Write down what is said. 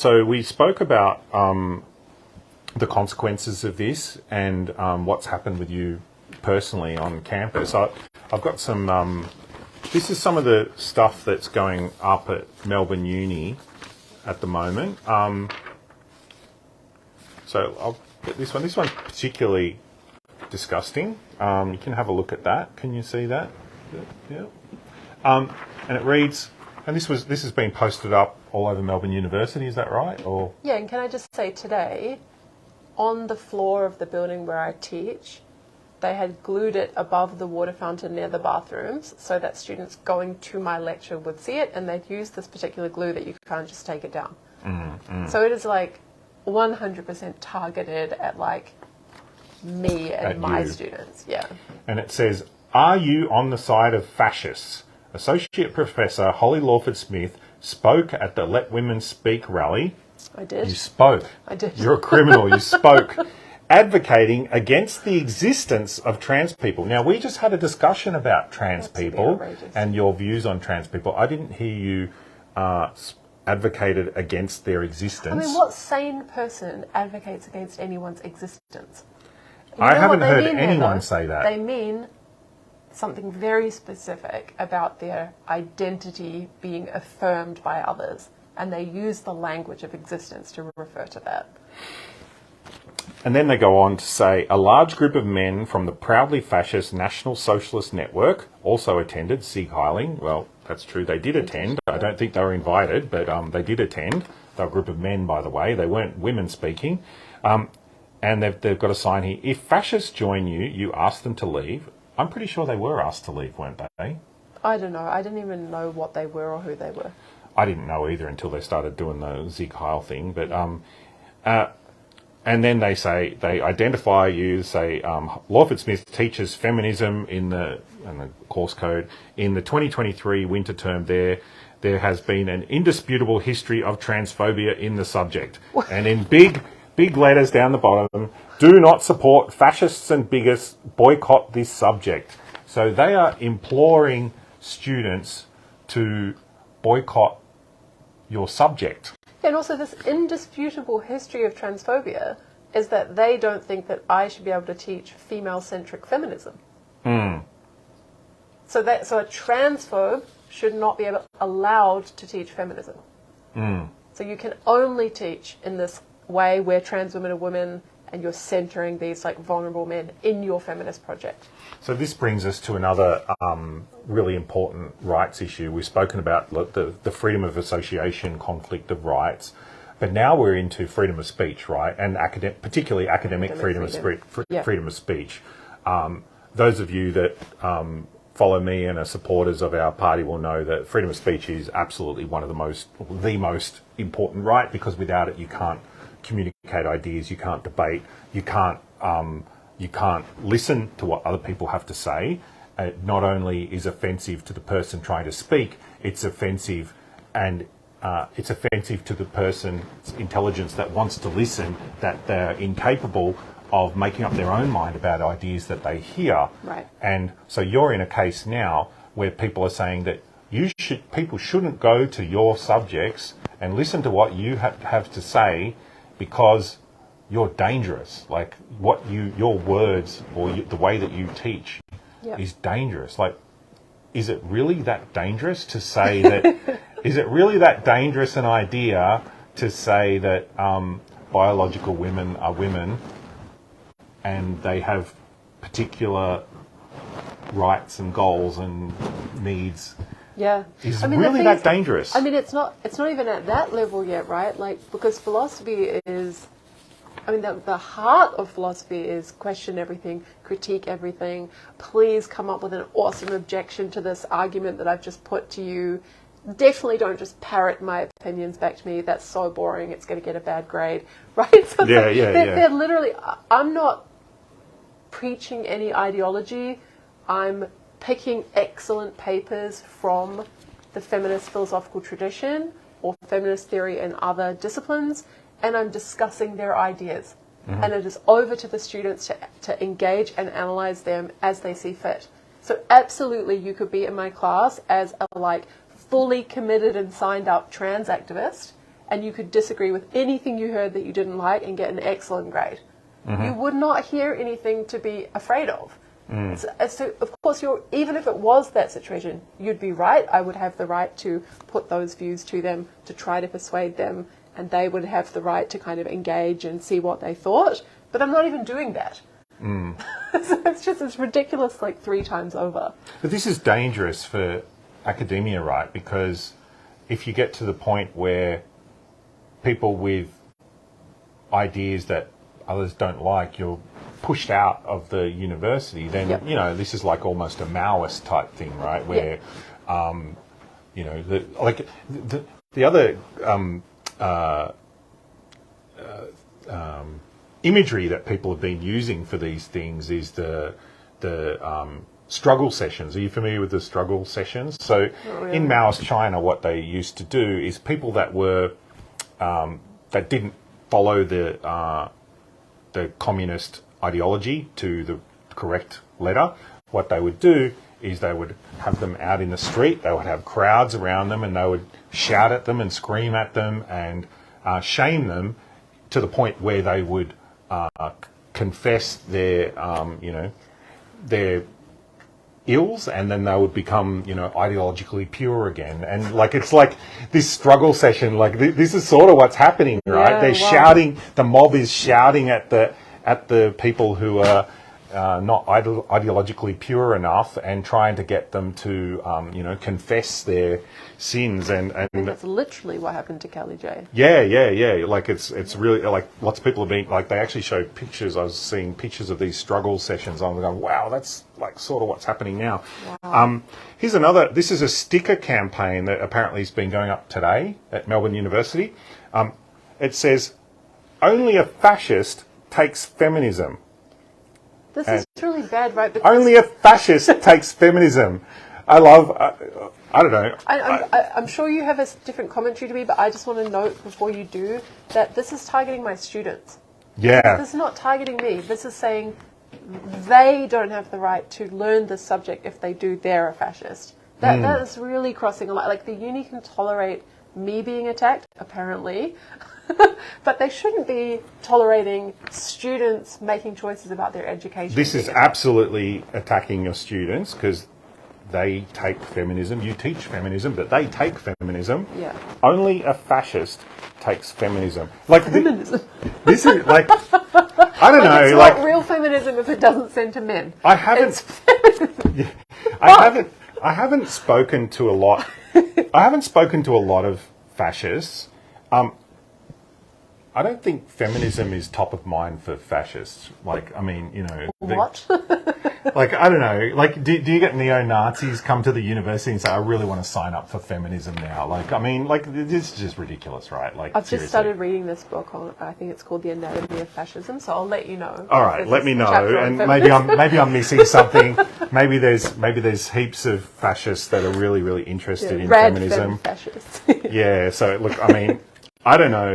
So we spoke about the consequences of this and what's happened with you personally on campus. I've got some, this is some of the stuff that's going up at Melbourne Uni at the moment. So I'll get this one. This one's particularly disgusting. You can have a look at that. Can you see that? Yeah. And it reads, and this has been posted up all over Melbourne University, is that right? Or yeah, and can I just say today, on the floor of the building where I teach, they had glued it above the water fountain near the bathrooms so that students going to my lecture would see it, and they'd use this particular glue that you can't just take it down. So it is like 100% targeted at like me and my students. Yeah. And it says, "Are you on the side of fascists?" Associate Professor Holly Lawford-Smith spoke at the Let Women Speak rally. I did. You spoke. I did. You're a criminal. You spoke, advocating against the existence of trans people. Now, we just had a discussion about trans people and your views on trans people. I didn't hear you advocated against their existence. I mean, what sane person advocates against anyone's existence? I haven't heard anyone say that. They mean something very specific about their identity being affirmed by others, and they use the language of existence to refer to that. And then they go on to say, a large group of men from the proudly fascist National Socialist Network also attended Sieg Heiling. Well, that's true, they did attend. I don't think they were invited, but they did attend. They're a group of men, by the way. They weren't women speaking. And they've got a sign here, if fascists join you, you ask them to leave. I'm pretty sure they were asked to leave, weren't they? I don't know. I didn't even know what they were or who they were. I didn't know either until they started doing the Sieg Heil thing. But and then they say, they identify you, say, Lawford-Smith teaches feminism in the course code. In the 2023 winter term there has been an indisputable history of transphobia in the subject. And in big letters down the bottom, do not support fascists and bigots, boycott this subject. So they are imploring students to boycott your subject. And also this indisputable history of transphobia is that they don't think that I should be able to teach female-centric feminism. So a transphobe should not be allowed to teach feminism. So you can only teach in this way where trans women are women, and you're centering these like vulnerable men in your feminist project. So this brings us to another really important rights issue. We've spoken about the freedom of association, conflict of rights, but now we're into freedom of speech, right? And particularly academic freedom of speech. Those of you that follow me and are supporters of our party will know that freedom of speech is absolutely one of the most important right, because without it you can't communicate ideas, you can't debate, you can't listen to what other people have to say. It not only is offensive to the person trying to speak, it's offensive to the person's intelligence that wants to listen, that they're incapable of making up their own mind about ideas that they hear. Right. And so you're in a case now where people are saying that people shouldn't go to your subjects and listen to what you have to say, because you're dangerous. Like your words or the way that you teach is dangerous. Like, is it really that dangerous to say that? Is it really that dangerous an idea to say that biological women are women and they have particular rights and goals and needs? Yeah. Is really that dangerous? I mean, it's not even at that level yet, right? Like, because philosophy is, I mean, the heart of philosophy is question everything, critique everything. Please come up with an awesome objection to this argument that I've just put to you. Definitely don't just parrot my opinions back to me. That's so boring. It's going to get a bad grade, right? So they're literally, I'm not preaching any ideology. I'm picking excellent papers from the feminist philosophical tradition or feminist theory and other disciplines, and I'm discussing their ideas. And it is over to the students to engage and analyze them as they see fit. So absolutely you could be in my class as a fully committed and signed up trans activist, and you could disagree with anything you heard that you didn't like and get an excellent grade. You would not hear anything to be afraid of. So of course, even if it was that situation, you'd be right. I would have the right to put those views to them, to try to persuade them, and they would have the right to kind of engage and see what they thought. But I'm not even doing that. So it's ridiculous, like 3 times over. But this is dangerous for academia, right? Because if you get to the point where people with ideas that others don't like, you're pushed out of the university, then, you know, this is like almost a Maoist type thing, right? Where, you know, the other imagery that people have been using for these things is the struggle sessions. Are you familiar with the struggle sessions? So in Maoist China, what they used to do is people that were that didn't follow the communist ideology to the correct letter, what they would do is they would have them out in the street, they would have crowds around them, and they would shout at them and scream at them and shame them to the point where they would confess their, you know, their ills, and then they would become, you know, ideologically pure again. And like, it's like this struggle session, like this is sort of what's happening, right? They're shouting, the mob is shouting at the people who are not ideologically pure enough, and trying to get them to, you know, confess their sins. And that's literally what happened to Kelly J. Yeah. Like it's really, like, lots of people have been, like, they actually show pictures. I was seeing pictures of these struggle sessions. I'm going, wow, that's like sort of what's happening now. Wow. Here's another. This is a sticker campaign that apparently has been going up today at Melbourne University. It says, "Only a fascist takes feminism." This is really bad, right? Because only a fascist takes feminism. I love, I don't know. I'm sure you have a different commentary to me, but I just want to note before you do that this is targeting my students. Yeah. This is not targeting me. This is saying they don't have the right to learn this subject. If they do, they're a fascist. That is really crossing a line. Like, the uni can tolerate me being attacked, apparently, but they shouldn't be tolerating students making choices about their education. This is absolutely attacking your students, because they take feminism. You teach feminism, but they take feminism. Yeah. Only a fascist takes feminism. Like feminism. This is like, I don't know. It's like, not real feminism if it doesn't center men. I haven't. I haven't spoken to a lot. I haven't spoken to a lot of fascists. I don't think feminism is top of mind for fascists. Like, I mean, you know... What? Like, I don't know. Like, do you get neo-Nazis come to the university and say, I really want to sign up for feminism now? Like, I mean, like, this is just ridiculous, right? Like, I've seriously. just started reading this book on, I think it's called The Anatomy of Fascism, so I'll let you know. All right, let me know. And maybe I'm missing something. Maybe there's heaps of fascists that are really, really interested in feminism. Fascists. Yeah, so look, I mean, I don't know.